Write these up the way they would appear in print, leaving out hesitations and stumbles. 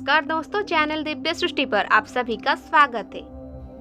नमस्कार दोस्तों, चैनल दिव्य सृष्टि पर आप सभी का स्वागत है।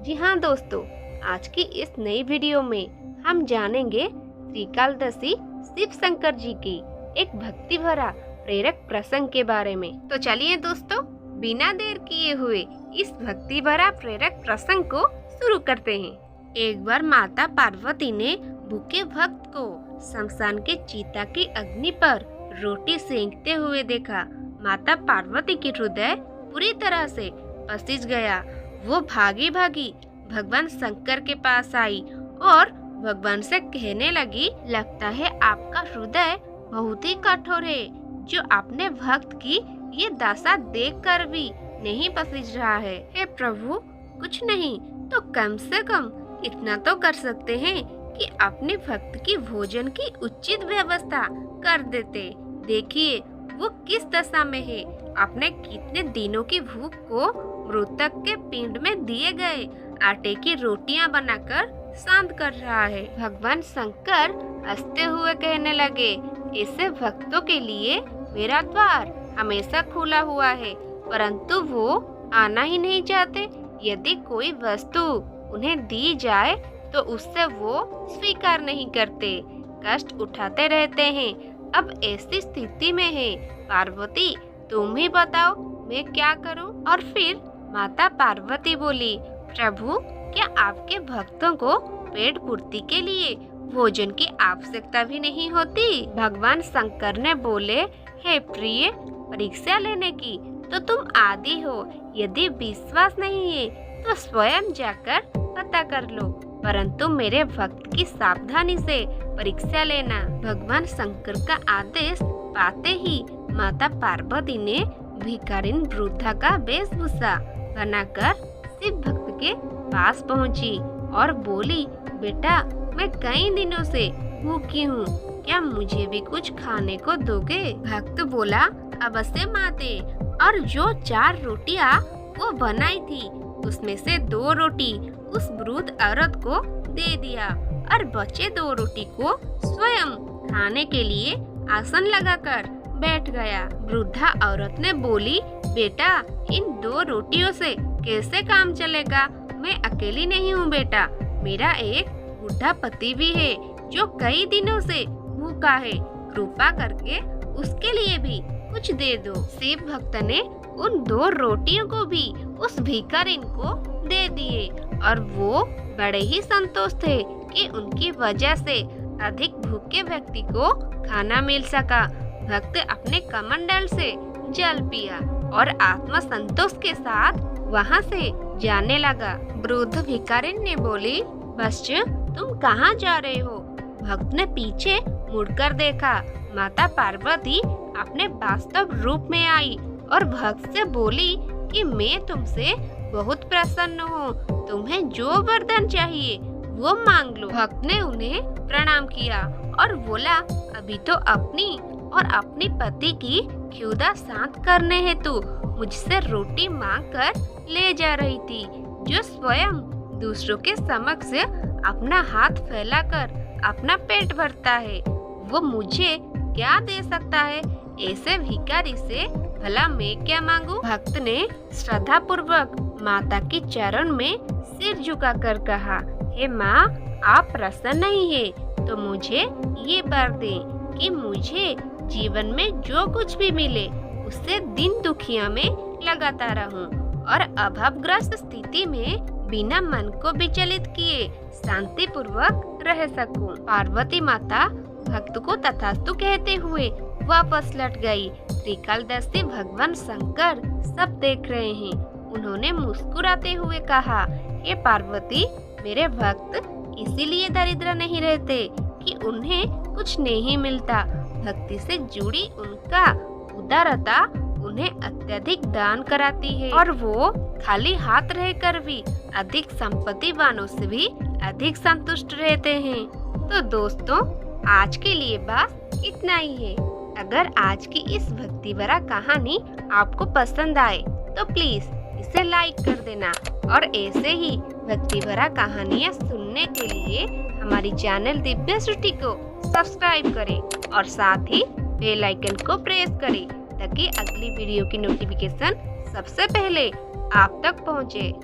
जी हाँ दोस्तों, आज की इस नई वीडियो में हम जानेंगे त्रिकालदर्शी शिव शंकर जी की एक भक्ति भरा प्रेरक प्रसंग के बारे में। तो चलिए दोस्तों, बिना देर किए हुए इस भक्ति भरा प्रेरक प्रसंग को शुरू करते हैं। एक बार माता पार्वती ने भूखे भक्त को शमशान के चिता की अग्नि पर रोटी सेंकते हुए देखा। माता पार्वती की हृदय पूरी तरह से पसीज गया। वो भागी भागी भगवान शंकर के पास आई और भगवान से कहने लगी, लगता है आपका हृदय बहुत ही कठोर है, जो अपने भक्त की ये दशा देखकर भी नहीं पसीज रहा है। हे प्रभु, कुछ नहीं तो कम से कम इतना तो कर सकते हैं कि अपने भक्त की भोजन की उचित व्यवस्था कर देते। देखिए वो किस दशा में है। अपने कितने दिनों की भूख को मृतक के पिंड में दिए गए आटे की रोटियां बनाकर शांत कर रहा है। भगवान शंकर हंसते हुए कहने लगे, ऐसे भक्तों के लिए मेरा द्वार हमेशा खुला हुआ है, परंतु वो आना ही नहीं चाहते। यदि कोई वस्तु उन्हें दी जाए तो उससे वो स्वीकार नहीं करते, कष्ट उठाते रहते हैं। अब ऐसी स्थिति में है पार्वती, तुम ही बताओ मैं क्या करूं? और फिर माता पार्वती बोली, प्रभु, क्या आपके भक्तों को पेट पूर्ति के लिए भोजन की आवश्यकता भी नहीं होती? भगवान शंकर ने बोले, हे प्रिय, परीक्षा लेने की तो तुम आदी हो। यदि विश्वास नहीं है तो स्वयं जाकर पता कर लो, परंतु मेरे भक्त की सावधानी से परीक्षा लेना। भगवान शंकर का आदेश पाते ही माता पार्वती ने भिखारिन वृद्धा का वेशभूषा बनाकर शिव भक्त के पास पहुंची और बोली, बेटा, मैं कई दिनों से भूखी हूँ, क्या मुझे भी कुछ खाने को दोगे? भक्त बोला, अवश्य माते। और जो 4 रोटियां वो बनाई थी उसमें से 2 रोटी उस वृद्ध औरत को दे दिया और बचे 2 रोटी को स्वयं खाने के लिए आसन लगाकर बैठ गया। वृद्धा औरत ने बोली, बेटा, इन 2 रोटियों से कैसे काम चलेगा? मैं अकेली नहीं हूँ बेटा, मेरा एक बूढ़ा पति भी है जो कई दिनों से भूखा है। कृपा करके उसके लिए भी कुछ दे दो। शिव भक्त ने उन 2 रोटियों को भी उस भिखारिन को दे दिए और वो बड़े ही संतोष थे कि उनकी वजह से अधिक भूखे व्यक्ति को खाना मिल सका। भक्त अपने कमंडल से जल पिया और आत्मा संतोष के साथ वहां से जाने लगा। वृद्ध भिखारिन ने बोली, बच्चे, तुम कहाँ जा रहे हो? भक्त ने पीछे मुड़कर देखा। माता पार्वती अपने वास्तव रूप में आई और भक्त से बोली कि मैं तुमसे बहुत प्रसन्न हूँ, तुम्हें जो वरदान चाहिए वो मांग लो। भक्त ने उन्हें प्रणाम किया और बोला, अभी तो अपनी और अपने पति की क्षुधा शांत करने हेतु मुझसे रोटी मांग कर ले जा रही थी, जो स्वयं दूसरों के समक्ष अपना हाथ फैलाकर अपना पेट भरता है, वो मुझे क्या दे सकता है? ऐसे भिखारी से भला मैं क्या मांगू? भक्त ने श्रद्धा पूर्वक माता की चरण में सिर झुकाकर कहा, हे माँ, आप प्रसन्न नहीं है तो मुझे ये वर दें कि मुझे जीवन में जो कुछ भी मिले उससे दिन दुखिया में लगाता रहूं और अभावग्रस्त स्थिति में बिना मन को विचलित किए शांति पूर्वक रह सकूं। पार्वती माता भक्त को तथास्तु कहते हुए वापस लौट गई। त्रिकालदर्शी भगवान शंकर सब देख रहे हैं। उन्होंने मुस्कुराते हुए कहा, हे पार्वती, मेरे भक्त इसीलिए दरिद्र नहीं रहते कि उन्हें कुछ नहीं मिलता। भक्ति से जुड़ी उनका उदारता उन्हें अत्यधिक दान कराती है और वो खाली हाथ रहकर भी अधिक संपत्ति वालों से भी अधिक संतुष्ट रहते हैं। तो दोस्तों, आज के लिए बस इतना ही है। अगर आज की इस भक्ति भरा कहानी आपको पसंद आए तो प्लीज इसे लाइक कर देना और ऐसे ही भक्ति भरा कहानियाँ सुनने के लिए हमारी चैनल दिव्य सृष्टि को सब्सक्राइब करें और साथ ही बेल आइकन को प्रेस करें ताकि अगली वीडियो की नोटिफिकेशन सबसे पहले आप तक पहुंचे।